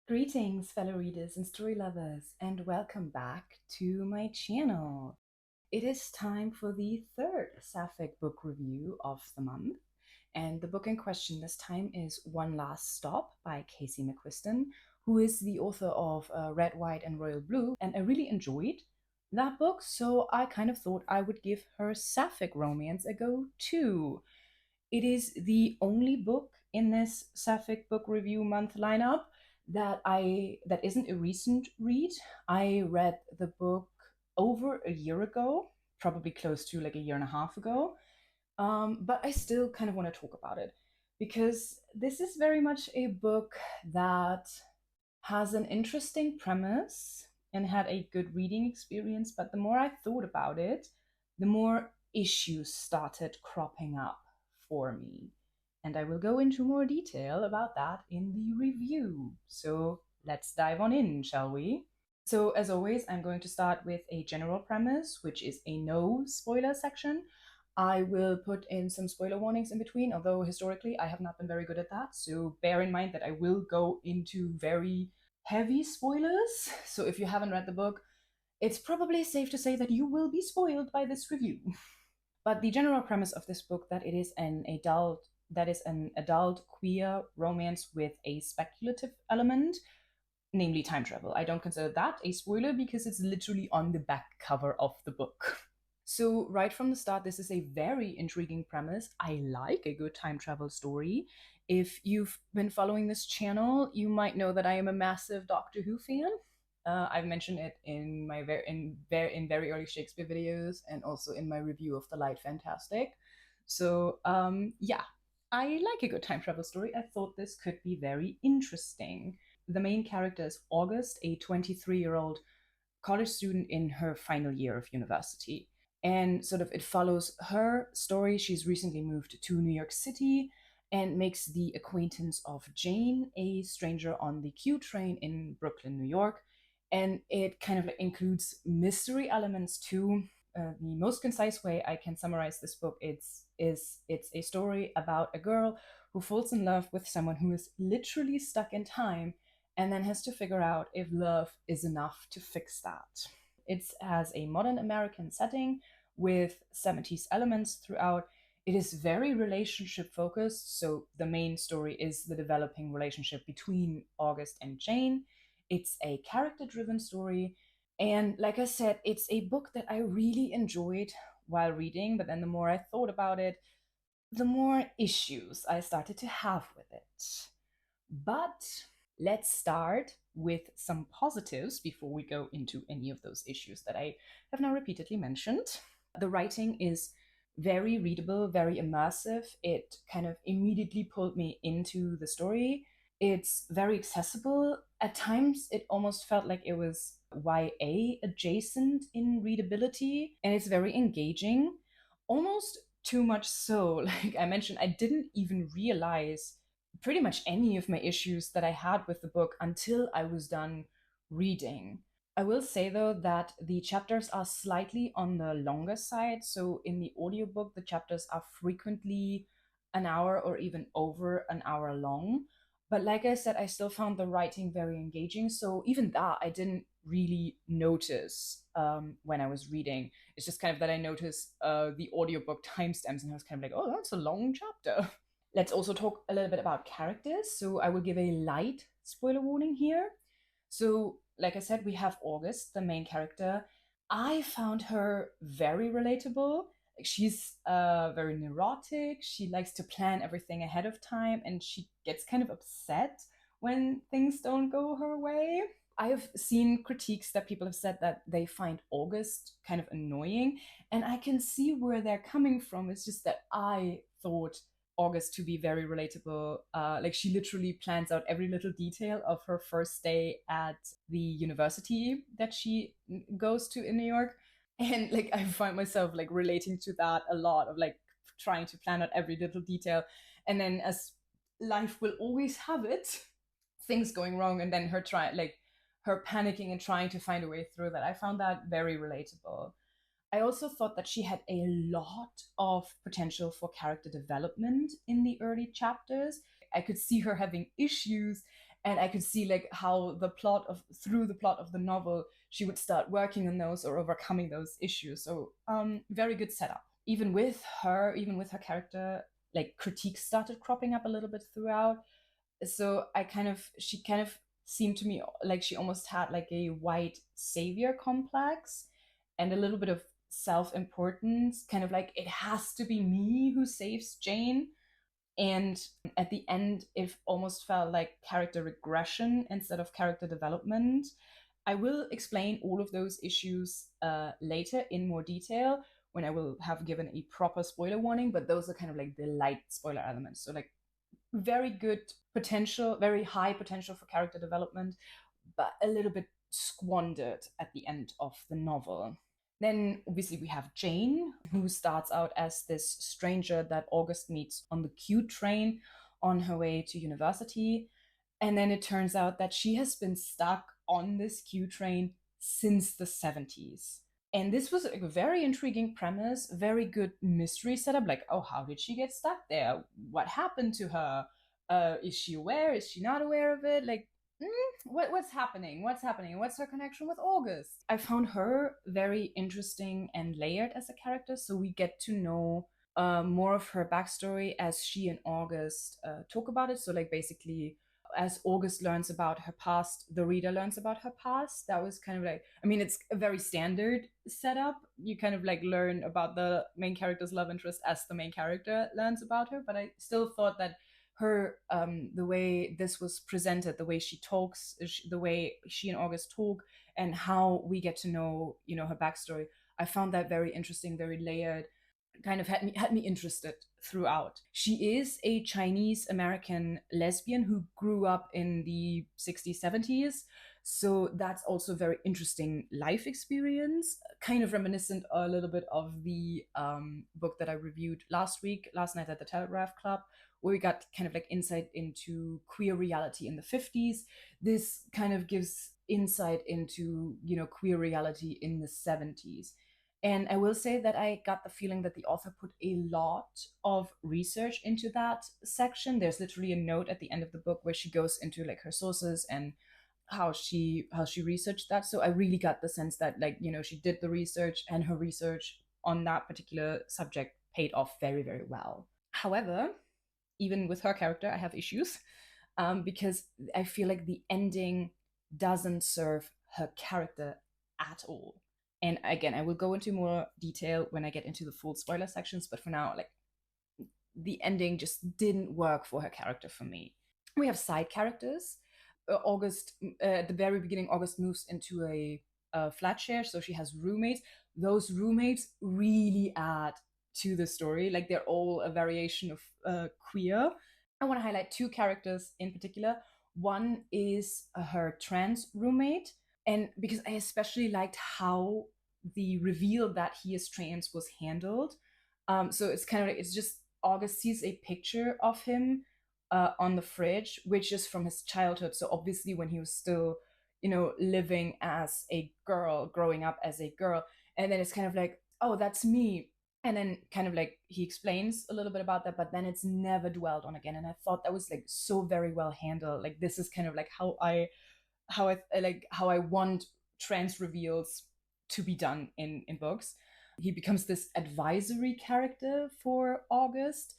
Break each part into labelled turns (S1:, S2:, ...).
S1: Greetings, fellow readers and story lovers, and welcome back to my channel. It is time for the third Sapphic book review of the month, and the book in question this time is One Last Stop by Casey McQuiston, who is the author of Red, White, and Royal Blue, and I really enjoyed that book, so I kind of thought I would give her Sapphic romance a go too. It is the only book in this Sapphic book review month lineup that isn't a recent read. I read the book over a year ago, probably close to like a year and a half ago. But I still kind of want to talk about it because this is very much a book that has an interesting premise and had a good reading experience. But the more I thought about it, the more issues started cropping up for me. And I will go into more detail about that in the review. So let's dive on in, shall we? So, as always, I'm going to start with a general premise, which is a no spoiler section. I will put in some spoiler warnings in between, although historically I have not been very good at that. So, bear in mind that I will go into very heavy spoilers. So, if you haven't read the book, it's probably safe to say that you will be spoiled by this review. But the general premise of this book that is an adult queer romance with a speculative element, namely time travel. I don't consider that a spoiler because it's literally on the back cover of the book. So, right from the start, this is a very intriguing premise. I like a good time travel story. If you've been following this channel, you might know that I am a massive Doctor Who fan. I've mentioned it in my very early Shakespeare videos and also in my review of The Light Fantastic. So, yeah, I like a good time travel story. I thought this could be very interesting. The main character is August, a 23-year-old college student in her final year of university. And sort of it follows her story. She's recently moved to New York City and makes the acquaintance of Jane, a stranger on the Q train in Brooklyn, New York. And it kind of includes mystery elements too. The most concise way I can summarize this book it's a story about a girl who falls in love with someone who is literally stuck in time and then has to figure out if love is enough to fix that. It has a modern American setting with 70s elements throughout. It is very relationship focused, so the main story is the developing relationship between August and Jane. It's a character driven story. And like I said, it's a book that I really enjoyed while reading, but then the more I thought about it, the more issues I started to have with it. But let's start with some positives before we go into any of those issues that I have now repeatedly mentioned. The writing is very readable, very immersive. It kind of immediately pulled me into the story. It's very accessible. At times, it almost felt like it was YA adjacent in readability, and it's very engaging. Almost too much so, like I mentioned, I didn't even realize pretty much any of my issues that I had with the book until I was done reading. I will say though that the chapters are slightly on the longer side. So in the audiobook, the chapters are frequently an hour or even over an hour long. But like I said, I still found the writing very engaging. So even that I didn't really notice when I was reading. It's just kind of that I noticed the audiobook timestamps and I was kind of like, oh, that's a long chapter. Let's also talk a little bit about characters. So I will give a light spoiler warning here. So, like I said, we have August, the main character. I found her very relatable. Like she's very neurotic. She likes to plan everything ahead of time, and she gets kind of upset when things don't go her way. I have seen critiques that people have said that they find August kind of annoying, and I can see where they're coming from. It's just that I thought August to be very relatable. Like she literally plans out every little detail of her first day at the university that she goes to in New York. And like I find myself like relating to that a lot of like trying to plan out every little detail. And then as life will always have it, things going wrong and then her panicking and trying to find a way through that. I found that very relatable. I also thought that she had a lot of potential for character development in the early chapters. I could see her having issues and I could see like how the plot of through the plot of the novel she would start working on those or overcoming those issues. So very good setup. Even with her character, like critiques started cropping up a little bit throughout. So she kind of seemed to me like she almost had like a white savior complex and a little bit of self-importance, kind of like it has to be me who saves Jane. And at the end it almost felt like character regression instead of character development. I will explain all of those issues later in more detail when I will have given a proper spoiler warning, but those are kind of like the light spoiler elements. So like very good potential, very high potential for character development, but a little bit squandered at the end of the novel. Then obviously we have Jane, who starts out as this stranger that August meets on the Q train on her way to university. And then it turns out that she has been stuck on this Q train since the 70s. And this was a very intriguing premise, very good mystery setup. Like, oh, how did she get stuck there? What happened to her? Is she aware? Is she not aware of it? Like, what's happening? What's happening? What's her connection with August? I found her very interesting and layered as a character. So we get to know more of her backstory as she and August talk about it. So, like, basically, as August learns about her past, the reader learns about her past. That was kind of like, I mean, it's a very standard setup. You kind of like learn about the main character's love interest as the main character learns about her. But I still thought that her, the way this was presented, the way she talks, the way she and August talk, and how we get to know, her backstory, I found that very interesting, very layered, kind of had me interested throughout. She is a Chinese American lesbian who grew up in the 60s, 70s. So that's also a very interesting life experience, kind of reminiscent a little bit of the book that I reviewed last night at the Telegraph Club, where we got kind of like insight into queer reality in the 50s. This kind of gives insight into, queer reality in the 70s. And I will say that I got the feeling that the author put a lot of research into that section. There's literally a note at the end of the book where she goes into like her sources and how she researched that. So I really got the sense that, like, she did the research, and her research on that particular subject paid off very, very well. However, even with her character, I have issues, because I feel like the ending doesn't serve her character at all. And again, I will go into more detail when I get into the full spoiler sections, but for now, like, the ending just didn't work for her character for me. We have side characters. At the very beginning, August moves into a flat share, so she has roommates. Those roommates really add to the story. Like, they're all a variation of queer. I want to highlight two characters in particular. One is her trans roommate, and because I especially liked how the reveal that he is trans was handled. So it's kind of like, it's just August sees a picture of him on the fridge, which is from his childhood. So obviously, when he was still, living as a girl, growing up as a girl, and then it's kind of like, oh, that's me. And then kind of like he explains a little bit about that, but then it's never dwelled on again. And I thought that was like so very well handled. Like, this is kind of like how I want trans reveals to be done in books. He becomes this advisory character for August,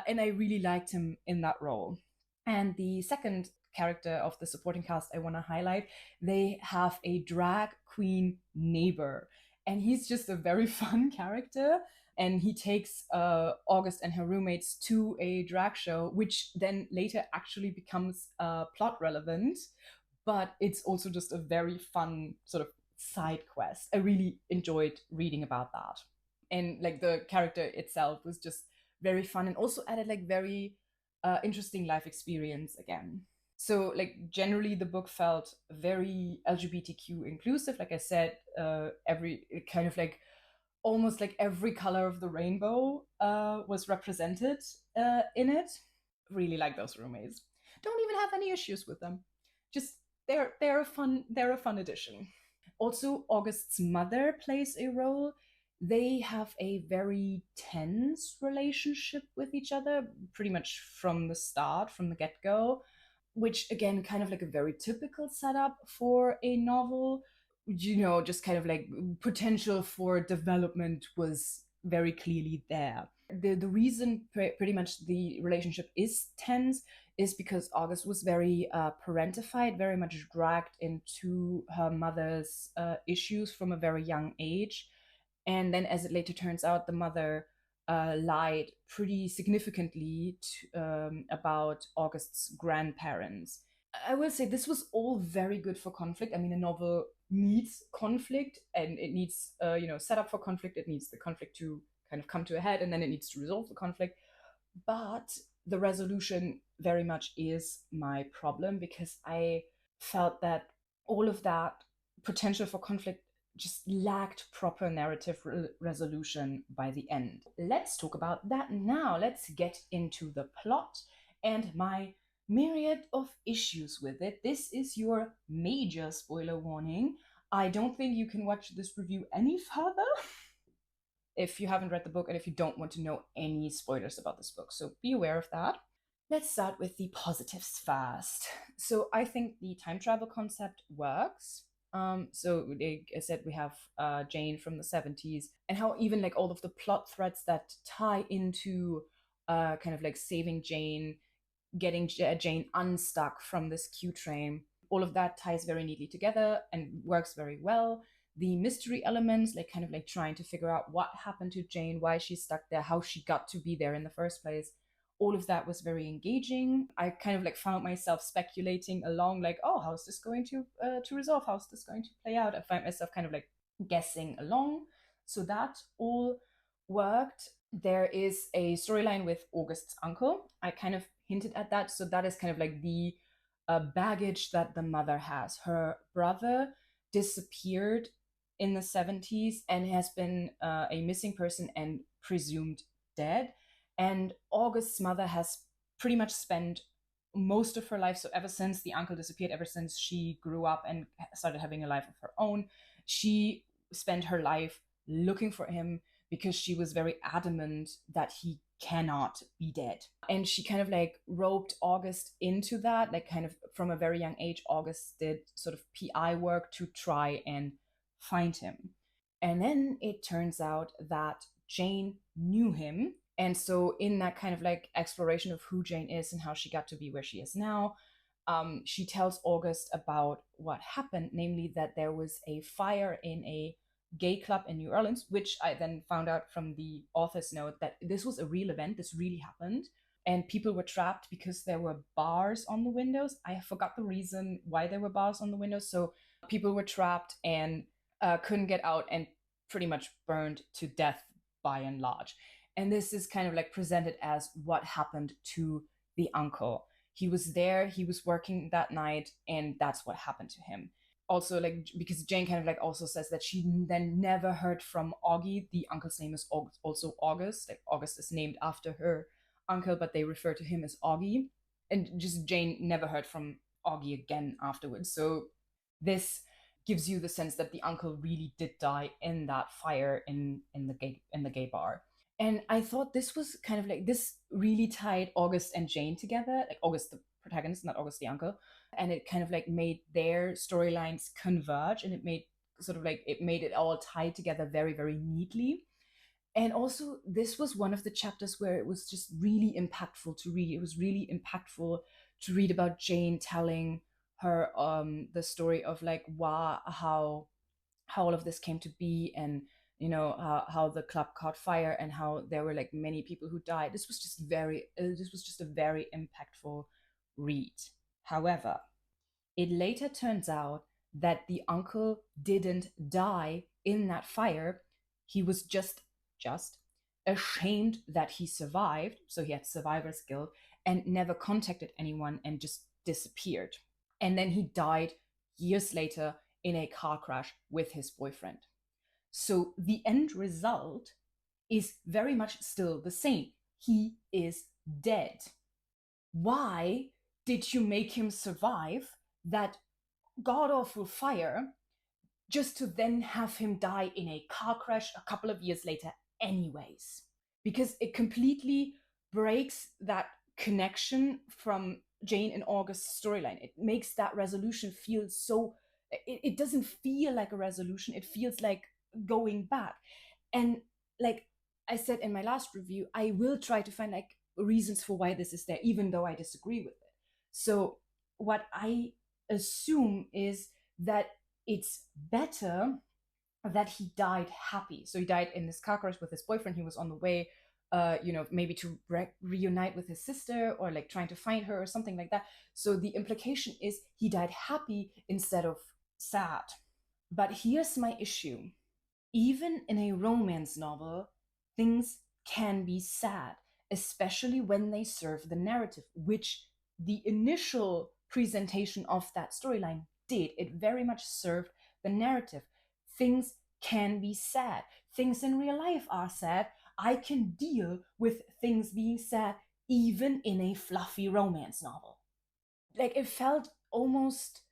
S1: and I really liked him in that role. And the second character of the supporting cast I want to highlight, they have a drag queen neighbor, and he's just a very fun character. And he takes August and her roommates to a drag show, which then later actually becomes plot relevant, but it's also just a very fun sort of side quest. I really enjoyed reading about that. And like the character itself was just very fun and also added like very interesting life experience again. So like generally the book felt very LGBTQ inclusive. Like I said, every kind of like almost like every color of the rainbow was represented in it. Really like those roommates. Don't even have any issues with them. Just they're a fun addition. Also, August's mother plays a role. They have a very tense relationship with each other, pretty much from the start, from the get go. which again, kind of like a very typical setup for a novel. Just kind of like potential for development was very clearly there. The reason pretty much the relationship is tense is because August was very parentified, very much dragged into her mother's issues from a very young age. And then, as it later turns out, the mother lied pretty significantly about August's grandparents. I will say this was all very good for conflict. I mean, a novel needs conflict, and it needs, set up for conflict. It needs the conflict to kind of come to a head, and then it needs to resolve the conflict. But the resolution very much is my problem, because I felt that all of that potential for conflict just lacked proper narrative resolution by the end. Let's talk about that now. Let's get into the plot and my myriad of issues with it. This is your major spoiler warning. I don't think you can watch this review any further if you haven't read the book and if you don't want to know any spoilers about this book. So be aware of that. Let's start with the positives first. So I think the time travel concept works. So like I said, we have Jane from the 70s, and how even like all of the plot threads that tie into kind of like saving Jane, getting Jane unstuck from this Q train, all of that ties very neatly together and works very well. The mystery elements, like kind of like trying to figure out what happened to Jane, why she's stuck there, how she got to be there in the first place, all of that was very engaging. I kind of like found myself speculating along, like, oh, how's this going to resolve? How's this going to play out? I find myself kind of like guessing along. So that all worked. There is a storyline with August's uncle. I kind of hinted at that. So that is kind of like the baggage that the mother has. Her brother disappeared in the 70s and has been a missing person and presumed dead. And August's mother has pretty much spent most of her life, so ever since the uncle disappeared, ever since she grew up and started having a life of her own, she spent her life looking for him, because she was very adamant that he cannot be dead. And she kind of like roped August into that, like kind of from a very young age. August did sort of PI work to try and find him. And then it turns out that Jane knew him. And so, in that kind of like exploration of who Jane is and how she got to be where she is now, she tells August about what happened, namely that there was a fire in a gay club in New Orleans, which I then found out from the author's note that this was a real event, this really happened. And people were trapped because there were bars on the windows. I forgot the reason why there were bars on the windows. So people were trapped and couldn't get out and pretty much burned to death by and large. And this is kind of like presented as what happened to the uncle. He was there, he was working that night, and that's what happened to him. Also, like, because Jane kind of like also says that she then never heard from Augie. The uncle's name is also August. Like, August is named after her uncle, but they refer to him as Augie. And just Jane never heard from Augie again afterwards. So this gives you the sense that the uncle really did die in that fire in the gay bar. And I thought this was kind of like, this really tied August and Jane together, like August the protagonist, not August the uncle. And it kind of like made their storylines converge, and it made sort of like, it made it all tied together very, very neatly. And also, this was one of the chapters where it was just really impactful to read. It was really impactful to read about Jane telling her the story of like how all of this came to be, and how the club caught fire, and how there were like many people who died. This was just a very impactful read. However, it later turns out that the uncle didn't die in that fire. He was just ashamed that he survived, so he had survivor's guilt, and never contacted anyone and just disappeared. And then he died years later in a car crash with his boyfriend. So the end result is very much still the same. He is dead. Why did you make him survive that god awful fire just to then have him die in a car crash a couple of years later, anyways? Because it completely breaks that connection from Jane and August's storyline. It makes that resolution feel so, it doesn't feel like a resolution. It feels like going back. And like I said in my last review, I will try to find like reasons for why this is there, even though I disagree with it. So what I assume is that it's better that he died happy. So he died in this car crash with his boyfriend. He was on the way, maybe to reunite with his sister or like trying to find her or something like that. So the implication is he died happy instead of sad. But here's my issue. Even in a romance novel, things can be sad, especially when they serve the narrative, which the initial presentation of that storyline did. It very much served the narrative. Things can be sad. Things in real life are sad. I can deal with things being sad even in a fluffy romance novel. Like it felt almost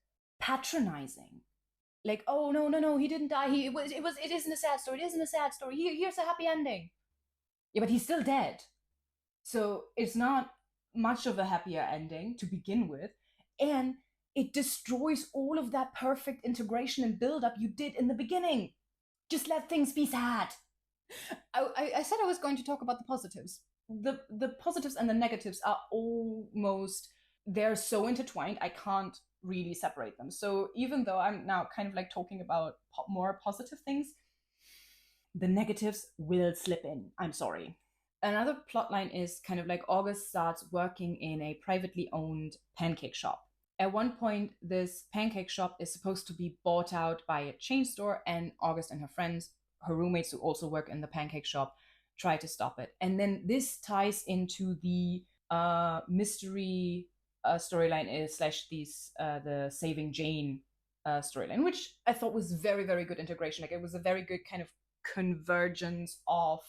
S1: patronizing. Like, oh no, he didn't die. It isn't a sad story. It isn't a sad story. Here's a happy ending. Yeah, but he's still dead. So it's not much of a happier ending to begin with. And it destroys all of that perfect integration and build-up you did in the beginning. Just let things be sad. I said I was going to talk about the positives. The positives and the negatives are almost, they're so intertwined, I can't really separate them. So even though I'm now kind of like talking about more positive things, the negatives will slip in. I'm sorry. Another plotline is kind of like August starts working in a privately owned pancake shop. At one point, this pancake shop is supposed to be bought out by a chain store, and August and her friends, her roommates who also work in the pancake shop, try to stop it. And then this ties into the mystery storyline is slash the Saving Jane storyline, which I thought was very, very good integration. Like it was a very good kind of convergence of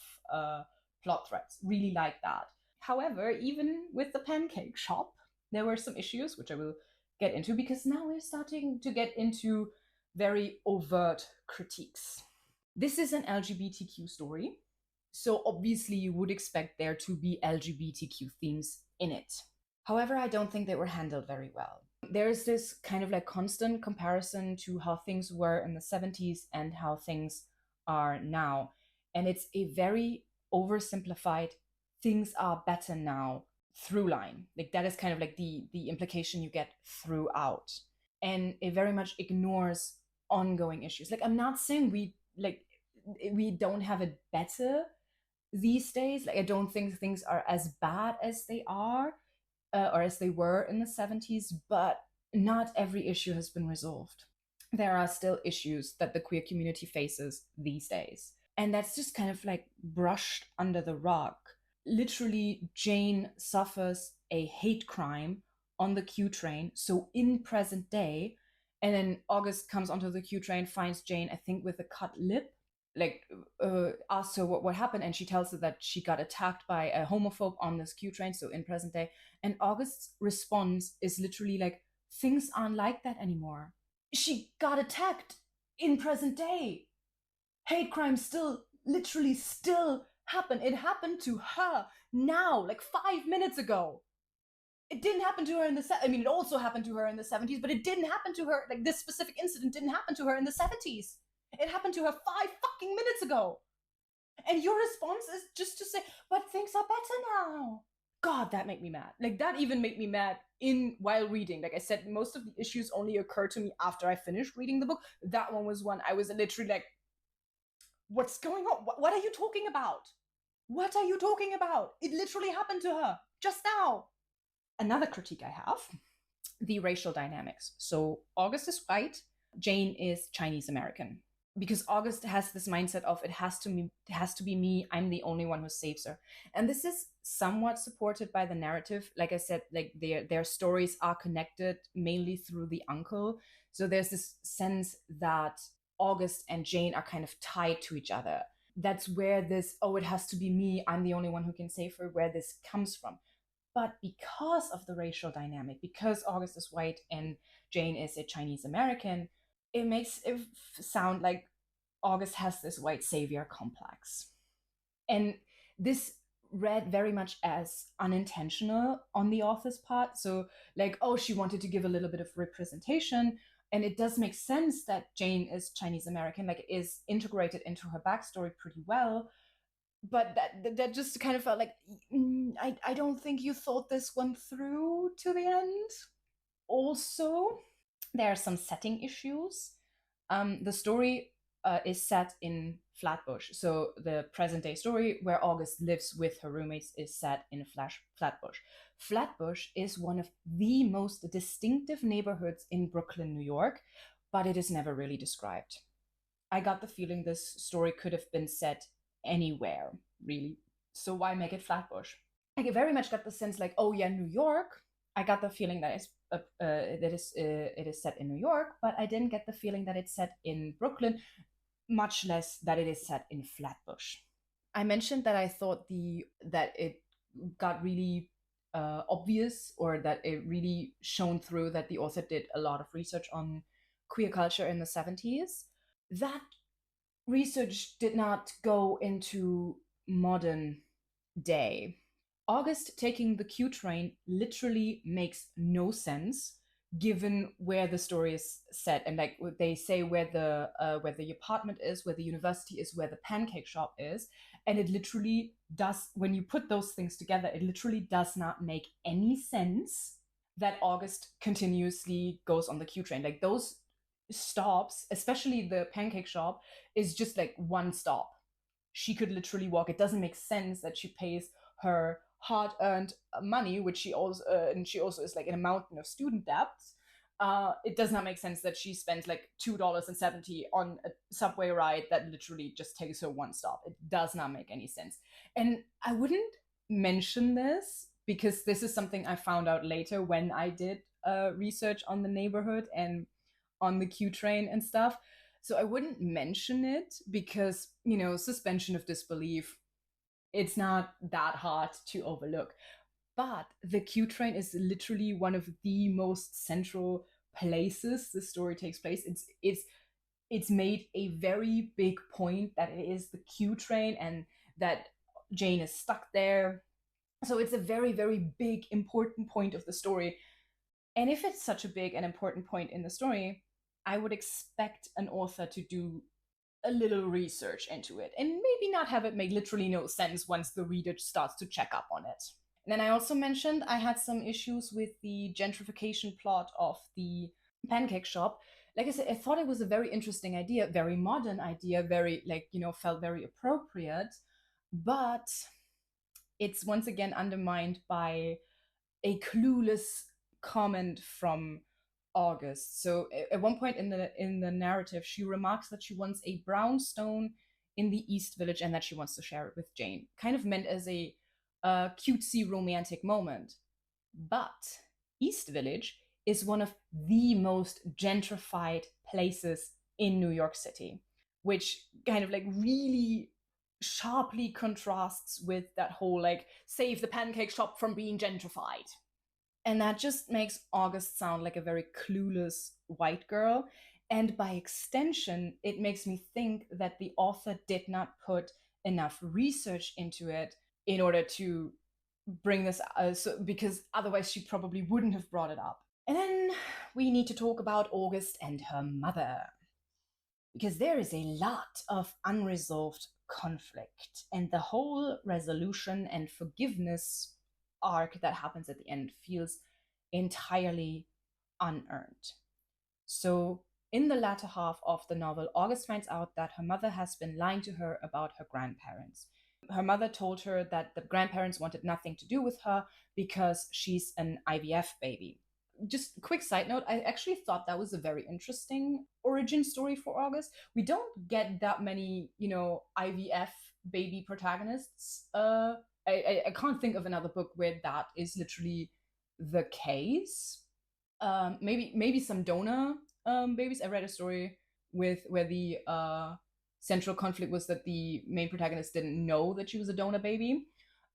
S1: plot threads. Really like that. However, even with the pancake shop, there were some issues, which I will get into, because now we're starting to get into very overt critiques. This is an LGBTQ story, so obviously you would expect there to be LGBTQ themes in it. However, I don't think they were handled very well. There's this kind of like constant comparison to how things were in the 70s and how things are now. And it's a very oversimplified, things are better now through line. Like that is kind of like the implication you get throughout. And it very much ignores ongoing issues. Like I'm not saying we don't have it better these days. Like I don't think things are as bad as they are or as they were in the 70s, but not every issue has been resolved. There are still issues that the queer community faces these days. And that's just kind of like brushed under the rug. Literally, Jane suffers a hate crime on the Q train, so in present day. And then August comes onto the Q train, finds Jane, I think, with a cut lip, like asks her what happened, and she tells her that she got attacked by a homophobe on this Q train, so in present day. And August's response is literally like, things aren't like that anymore. She got attacked in present day. Hate crimes still literally still happen. It happened to her now, like 5 minutes ago. It didn't happen to her in the it also happened to her in the 70s, but it didn't happen to her, like this specific incident didn't happen to her in the 70s. It happened to her 5 fucking minutes ago. And your response is just to say, but things are better now. God, that made me mad. Like that even made me mad in while reading. Like I said, most of the issues only occurred to me after I finished reading the book. That one was one I was literally like, what's going on? What are you talking about? What are you talking about? It literally happened to her just now. Another critique I have, the racial dynamics. So August is white, Jane is Chinese American. Because August has this mindset of it has to be me, I'm the only one who saves her. And this is somewhat supported by the narrative. Like I said, like their stories are connected mainly through the uncle. So there's this sense that August and Jane are kind of tied to each other. That's where this, oh, it has to be me, I'm the only one who can save her, where this comes from. But because of the racial dynamic, because August is white and Jane is a Chinese American, it makes it sound like August has this white savior complex. And this read very much as unintentional on the author's part. So, like, oh, she wanted to give a little bit of representation. And it does make sense that Jane is Chinese American, like, is integrated into her backstory pretty well. But that just kind of felt like, I don't think you thought this one through to the end. Also, there are some setting issues. The story is set in Flatbush. So the present day story where August lives with her roommates is set in Flatbush. Flatbush is one of the most distinctive neighborhoods in Brooklyn, New York, but it is never really described. I got the feeling this story could have been set anywhere, really. So why make it Flatbush? I very much got the sense like, oh yeah, New York. I got the feeling that it is set in New York, but I didn't get the feeling that it's set in Brooklyn, much less that it is set in Flatbush. I mentioned that I thought the that it got really obvious, or that it really shone through that the author did a lot of research on queer culture in the 70s. That research did not go into modern day. August taking the Q train literally makes no sense given where the story is set, and like they say where the apartment is, where the university is, where the pancake shop is, and it literally does, when you put those things together, it literally does not make any sense that August continuously goes on the Q train. Like those stops, especially the pancake shop, is just like one stop. She could literally walk. It doesn't make sense that she pays her hard-earned money, which she also and she also is like in a mountain of student debts. It does not make sense that she spends like $2.70 on a subway ride that literally just takes her one stop. It does not make any sense. And I wouldn't mention this because this is something I found out later when I did research on the neighborhood and on the Q train and stuff. So I wouldn't mention it because, suspension of disbelief, it's not that hard to overlook. But the Q train is literally one of the most central places the story takes place. It's made a very big point that it is the Q train and that Jane is stuck there. So it's a very, very big, important point of the story. And if it's such a big and important point in the story, I would expect an author to do a little research into it and maybe not have it make literally no sense once the reader starts to check up on it. And then I also mentioned I had some issues with the gentrification plot of the pancake shop. Like I said, I thought it was a very interesting idea, very modern idea, very, like, felt very appropriate. But it's once again undermined by a clueless comment from August. So at one point in the narrative, she remarks that she wants a brownstone in the East Village and that she wants to share it with Jane, kind of meant as a cutesy romantic moment. But East Village is one of the most gentrified places in New York City, which kind of like really sharply contrasts with that whole like save the pancake shop from being gentrified. And that just makes August sound like a very clueless white girl. And by extension, it makes me think that the author did not put enough research into it in order to bring this, because otherwise she probably wouldn't have brought it up. And then we need to talk about August and her mother, because there is a lot of unresolved conflict, and the whole resolution and forgiveness arc that happens at the end feels entirely unearned. So, in the latter half of the novel, August finds out that her mother has been lying to her about her grandparents. Her mother told her that the grandparents wanted nothing to do with her because she's an IVF baby. Just a quick side note, I actually thought that was a very interesting origin story for August. We don't get that many, IVF baby protagonists. I can't think of another book where that is literally the case. Maybe some donor babies. I read a story with where the central conflict was that the main protagonist didn't know that she was a donor baby.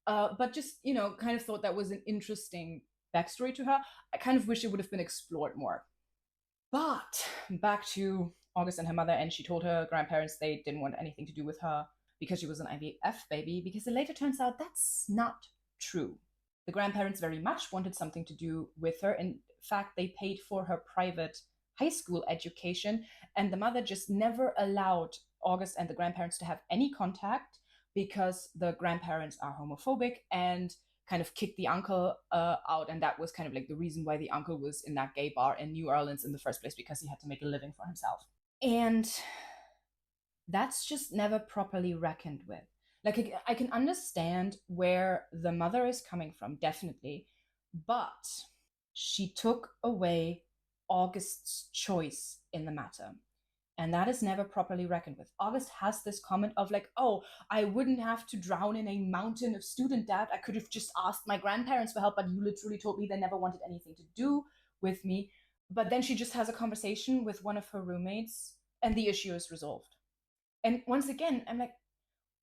S1: But just, kind of thought that was an interesting backstory to her. I kind of wish it would have been explored more. But back to August and her mother, and she told her grandparents they didn't want anything to do with her. because she was an IVF baby, because it later turns out that's not true. The grandparents very much wanted something to do with her. In fact, they paid for her private high school education, and the mother just never allowed August and the grandparents to have any contact because the grandparents are homophobic and kind of kicked the uncle out. And that was kind of like the reason why the uncle was in that gay bar in New Orleans in the first place, because he had to make a living for himself. And that's just never properly reckoned with. Like, I can understand where the mother is coming from, definitely, but she took away August's choice in the matter. And that is never properly reckoned with. August has this comment of like, oh, I wouldn't have to drown in a mountain of student debt. I could have just asked my grandparents for help, but you literally told me they never wanted anything to do with me. But then she just has a conversation with one of her roommates and the issue is resolved. And once again, I'm like,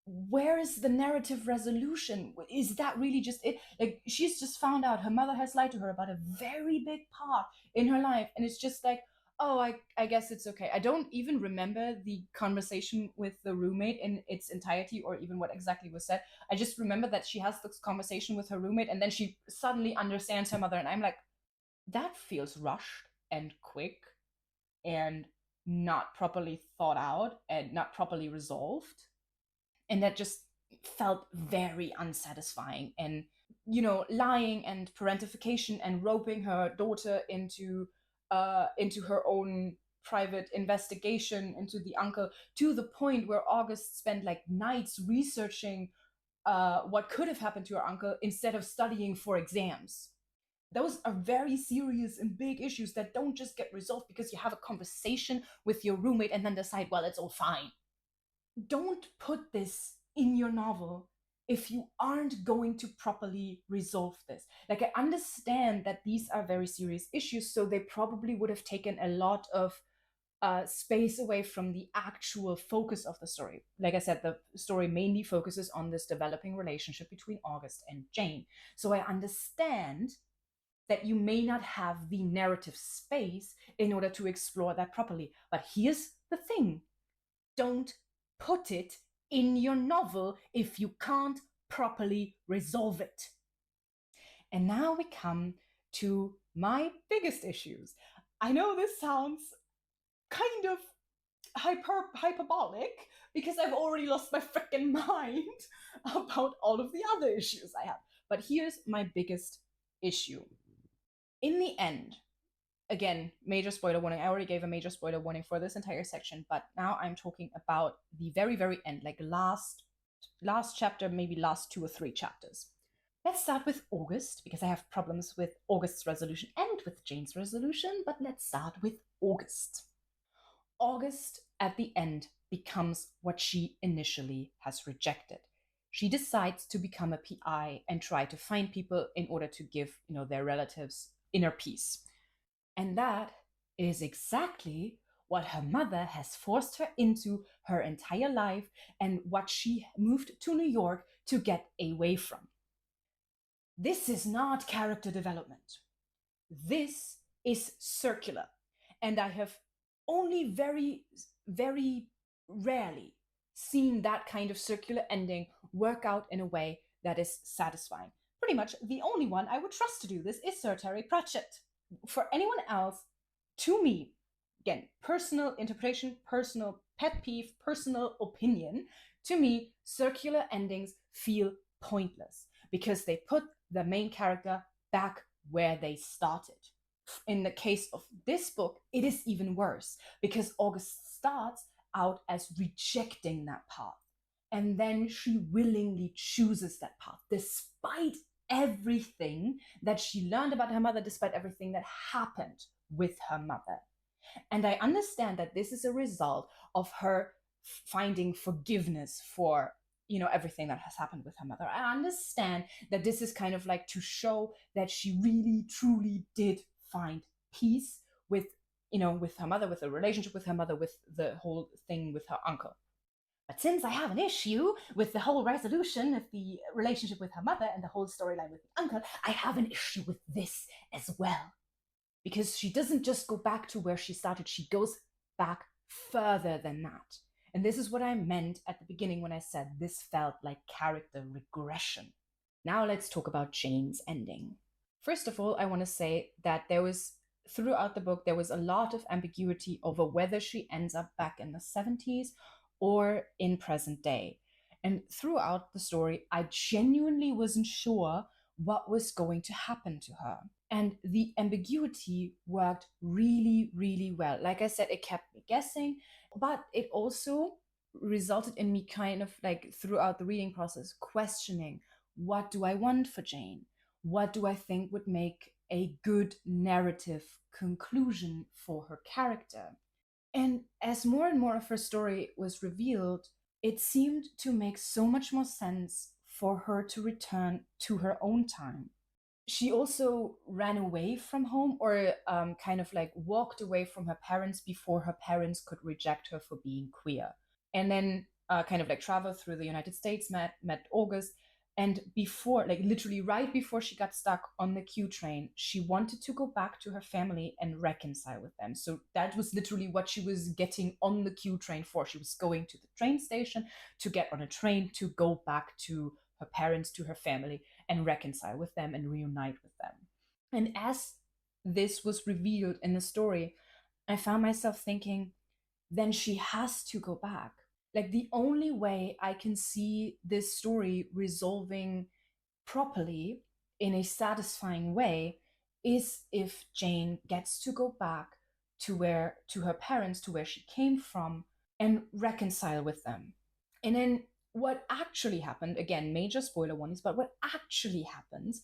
S1: where is the narrative resolution? Is that really just it? Like, she's just found out her mother has lied to her about a very big part in her life. And it's just like, oh, I guess it's okay. I don't even remember the conversation with the roommate in its entirety or even what exactly was said. I just remember that she has this conversation with her roommate and then she suddenly understands her mother. And I'm like, that feels rushed and quick and not properly thought out and not properly resolved. And that just felt very unsatisfying. And, lying and parentification and roping her daughter into her own private investigation into the uncle, to the point where August spent like nights researching what could have happened to her uncle instead of studying for exams. Those are very serious and big issues that don't just get resolved because you have a conversation with your roommate and then decide, well, it's all fine. Don't put this in your novel if you aren't going to properly resolve this. Like, I understand that these are very serious issues, so they probably would have taken a lot of space away from the actual focus of the story. Like I said, the story mainly focuses on this developing relationship between August and Jane. So I understand that you may not have the narrative space in order to explore that properly. But here's the thing. Don't put it in your novel if you can't properly resolve it. And now we come to my biggest issues. I know this sounds kind of hyperbolic because I've already lost my freaking mind about all of the other issues I have. But here's my biggest issue. In the end, again, major spoiler warning. I already gave a major spoiler warning for this entire section, but now I'm talking about the very, very end, like last chapter, maybe last 2 or 3 chapters. Let's start with August, because I have problems with August's resolution and with Jane's resolution, but let's start with August. August, at the end, becomes what she initially has rejected. She decides to become a PI and try to find people in order to give, their relatives inner peace. And that is exactly what her mother has forced her into her entire life and what she moved to New York to get away from. This is not character development. This is circular. And I have only very, very rarely seen that kind of circular ending work out in a way that is satisfying. Pretty much the only one I would trust to do this is Sir Terry Pratchett. For anyone else, to me, again, personal interpretation, personal pet peeve, personal opinion, to me, circular endings feel pointless because they put the main character back where they started. In the case of this book, it is even worse because August starts out as rejecting that path. And then she willingly chooses that path despite everything that she learned about her mother, despite everything that happened with her mother. And I understand that this is a result of her finding forgiveness for, everything that has happened with her mother. I understand that this is kind of like to show that she really, truly did find peace with, with her mother, with the relationship with her mother, with the whole thing with her uncle. But since I have an issue with the whole resolution of the relationship with her mother and the whole storyline with the uncle, I have an issue with this as well. Because she doesn't just go back to where she started, she goes back further than that. And this is what I meant at the beginning when I said this felt like character regression. Now let's talk about Jane's ending. First of all, I want to say that throughout the book, there was a lot of ambiguity over whether she ends up back in the 70s or in present day. And throughout the story, I genuinely wasn't sure what was going to happen to her. And the ambiguity worked really, really well. Like I said, it kept me guessing, but it also resulted in me kind of like throughout the reading process questioning, what do I want for Jane? What do I think would make a good narrative conclusion for her character? And as more and more of her story was revealed, it seemed to make so much more sense for her to return to her own time. She also ran away from home, or kind of like walked away from her parents before her parents could reject her for being queer. And then kind of like traveled through the United States, met August. And before, like literally right before she got stuck on the Q train, she wanted to go back to her family and reconcile with them. So that was literally what she was getting on the Q train for. She was going to the train station to get on a train to go back to her parents, to her family, and reconcile with them and reunite with them. And as this was revealed in the story, I found myself thinking, then she has to go back. Like the only way I can see this story resolving properly in a satisfying way is if Jane gets to go back to her parents, to where she came from, and reconcile with them. And then what actually happened, again, major spoiler warnings, but what actually happens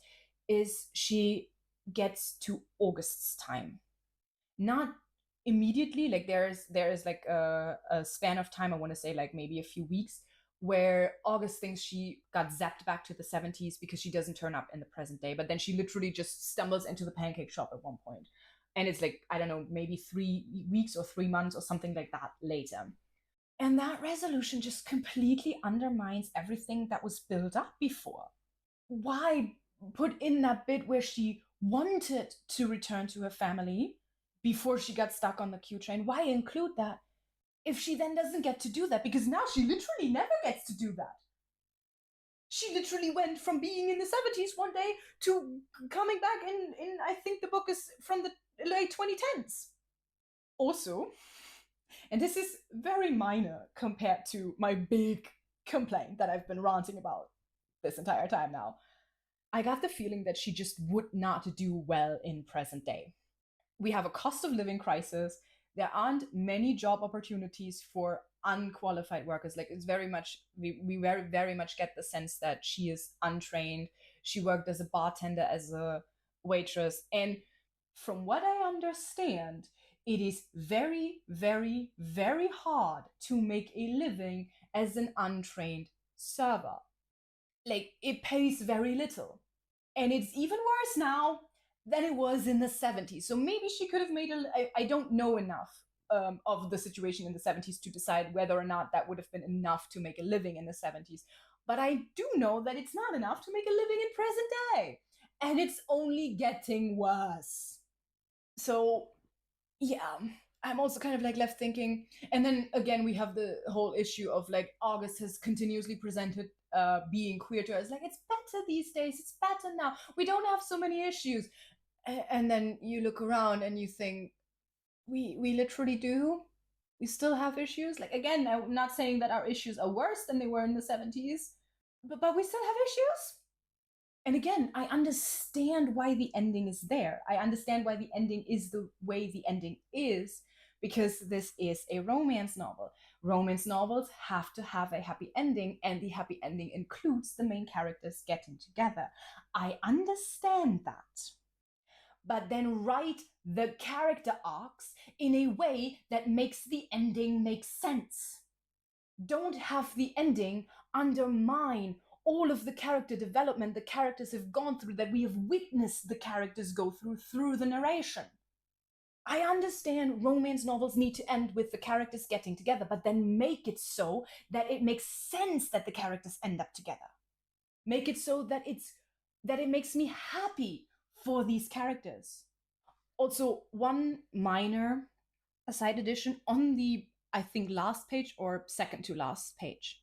S1: is she gets to August's time. Not immediately, like there is like a span of time, I want to say like maybe a few weeks, where August thinks she got zapped back to the 70s because she doesn't turn up in the present day, but then she literally just stumbles into the pancake shop at one point. And it's like, I don't know, maybe 3 weeks or 3 months or something like that later. And that resolution just completely undermines everything that was built up before. Why put in that bit where she wanted to return to her family before she got stuck on the Q train? Why include that if she then doesn't get to do that? Because now she literally never gets to do that. She literally went from being in the 70s one day to coming back in I think the book is from the late 2010s. Also, and this is very minor compared to my big complaint that I've been ranting about this entire time now, I got the feeling that she just would not do well in present day. We have a cost of living crisis. There aren't many job opportunities for unqualified workers. Like it's very much, we very, very much get the sense that she is untrained. She worked as a bartender, as a waitress. And from what I understand, it is very, very, very hard to make a living as an untrained server. Like it pays very little. And it's even worse now than it was in the 70s. So maybe she could have made I don't know enough of the situation in the 70s to decide whether or not that would have been enough to make a living in the 70s. But I do know that it's not enough to make a living in present day. And it's only getting worse. So yeah, I'm also kind of like left thinking. And then again, we have the whole issue of like August has continuously presented being queer to us like it's better these days, it's better now, we don't have so many issues. And then you look around and you think, we literally do, we still have issues. Like again, I'm not saying that our issues are worse than they were in the 70s, but we still have issues. And again, I understand why the ending is there. I understand why the ending is the way the ending is, because this is a romance novel. Romance novels have to have a happy ending, and the happy ending includes the main characters getting together. I understand that. But then write the character arcs in a way that makes the ending make sense. Don't have the ending undermine all of the character development the characters have gone through, that we have witnessed the characters go through the narration. I understand romance novels need to end with the characters getting together, but then make it so that it makes sense that the characters end up together. Make it so that it makes me happy for these characters. Also, one minor side addition on the I think, last page or second to last page,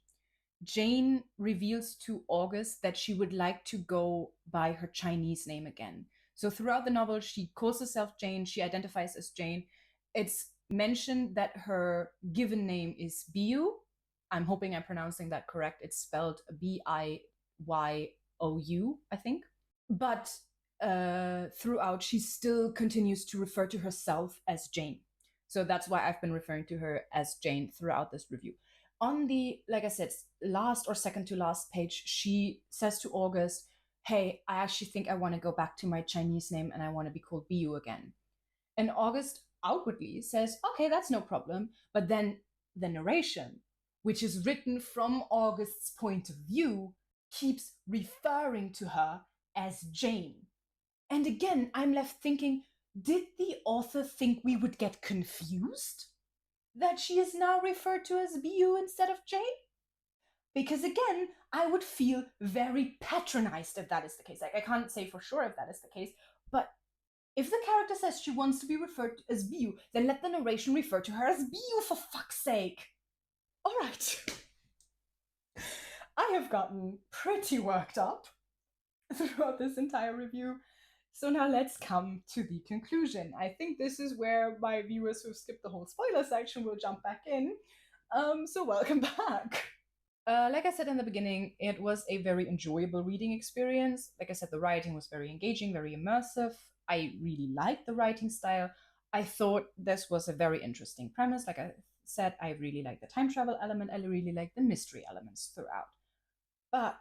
S1: Jane reveals to August that she would like to go by her Chinese name again. So throughout the novel, she calls herself Jane, she identifies as Jane. It's mentioned that her given name is Biyu. I'm hoping I'm pronouncing that correct. It's spelled Biyou, I think. But throughout, she still continues to refer to herself as Jane. So that's why I've been referring to her as Jane throughout this review. On the, like I said, last or second to last page, she says to August, hey, I actually think I want to go back to my Chinese name and I want to be called Biyu again. And August outwardly says, okay, that's no problem. But then the narration, which is written from August's point of view, keeps referring to her as Jane. And again, I'm left thinking, did the author think we would get confused? That she is now referred to as Biyu instead of Jane? Because again, I would feel very patronized if that is the case. Like, I can't say for sure if that is the case, but if the character says she wants to be referred to as Biyu, then let the narration refer to her as Biyu, for fuck's sake. All right. I have gotten pretty worked up throughout this entire review. So now let's come to the conclusion. I think this is where my viewers who've skipped the whole spoiler section will jump back in. So welcome back. Like I said in the beginning, it was a very enjoyable reading experience. Like I said, the writing was very engaging, very immersive. I really liked the writing style. I thought this was a very interesting premise. Like I said, I really liked the time travel element. I really liked the mystery elements throughout. But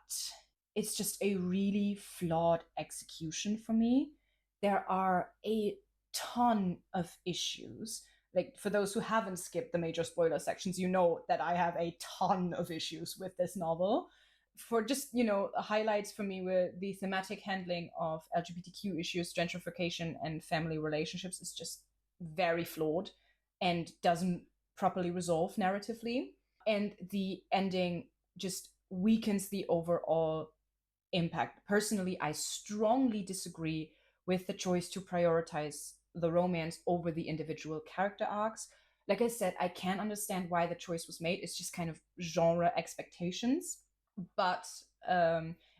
S1: it's just a really flawed execution for me. There are a ton of issues. Like, for those who haven't skipped the major spoiler sections, you know that I have a ton of issues with this novel. For just, highlights for me were the thematic handling of LGBTQ issues, gentrification, and family relationships is just very flawed and doesn't properly resolve narratively. And the ending just weakens the overall impact. Personally, I strongly disagree with the choice to prioritize the romance over the individual character arcs. Like I said, I can't understand why the choice was made. It's just kind of genre expectations. But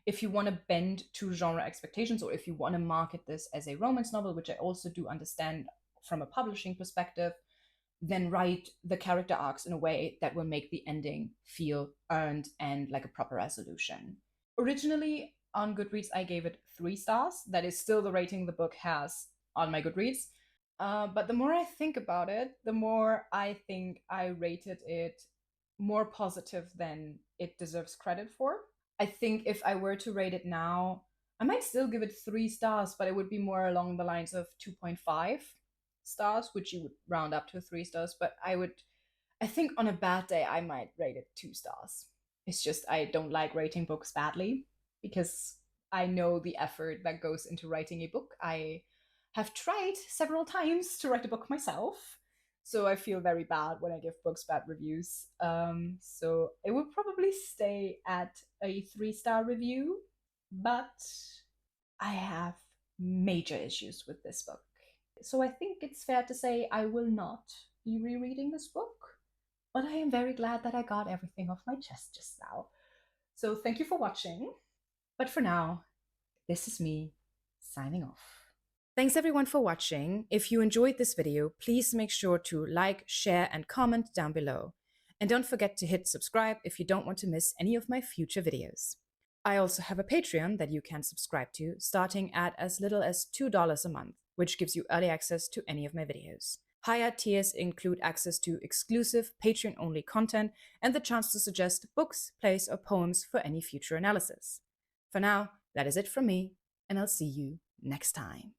S1: if you want to bend to genre expectations, or if you want to market this as a romance novel, which I also do understand from a publishing perspective, then write the character arcs in a way that will make the ending feel earned and like a proper resolution. Originally, on Goodreads, I gave it 3 stars. That is still the rating the book has on my Goodreads. But the more I think about it, the more I think I rated it more positive than it deserves credit for. I think if I were to rate it now, I might still give it 3 stars, but it would be more along the lines of 2.5 stars, which you would round up to 3 stars. But I think on a bad day, I might rate it 2 stars. It's just I don't like rating books badly because I know the effort that goes into writing a book. I have tried several times to write a book myself, so I feel very bad when I give books bad reviews. So it will probably stay at a 3-star review, but I have major issues with this book. So I think it's fair to say I will not be rereading this book, but I am very glad that I got everything off my chest just now. So thank you for watching. But for now, this is me signing off. Thanks everyone for watching. If you enjoyed this video, please make sure to like, share, and comment down below. And don't forget to hit subscribe if you don't want to miss any of my future videos. I also have a Patreon that you can subscribe to, starting at as little as $2 a month, which gives you early access to any of my videos. Higher tiers include access to exclusive Patreon-only content and the chance to suggest books, plays, or poems for any future analysis. For now, that is it from me, and I'll see you next time.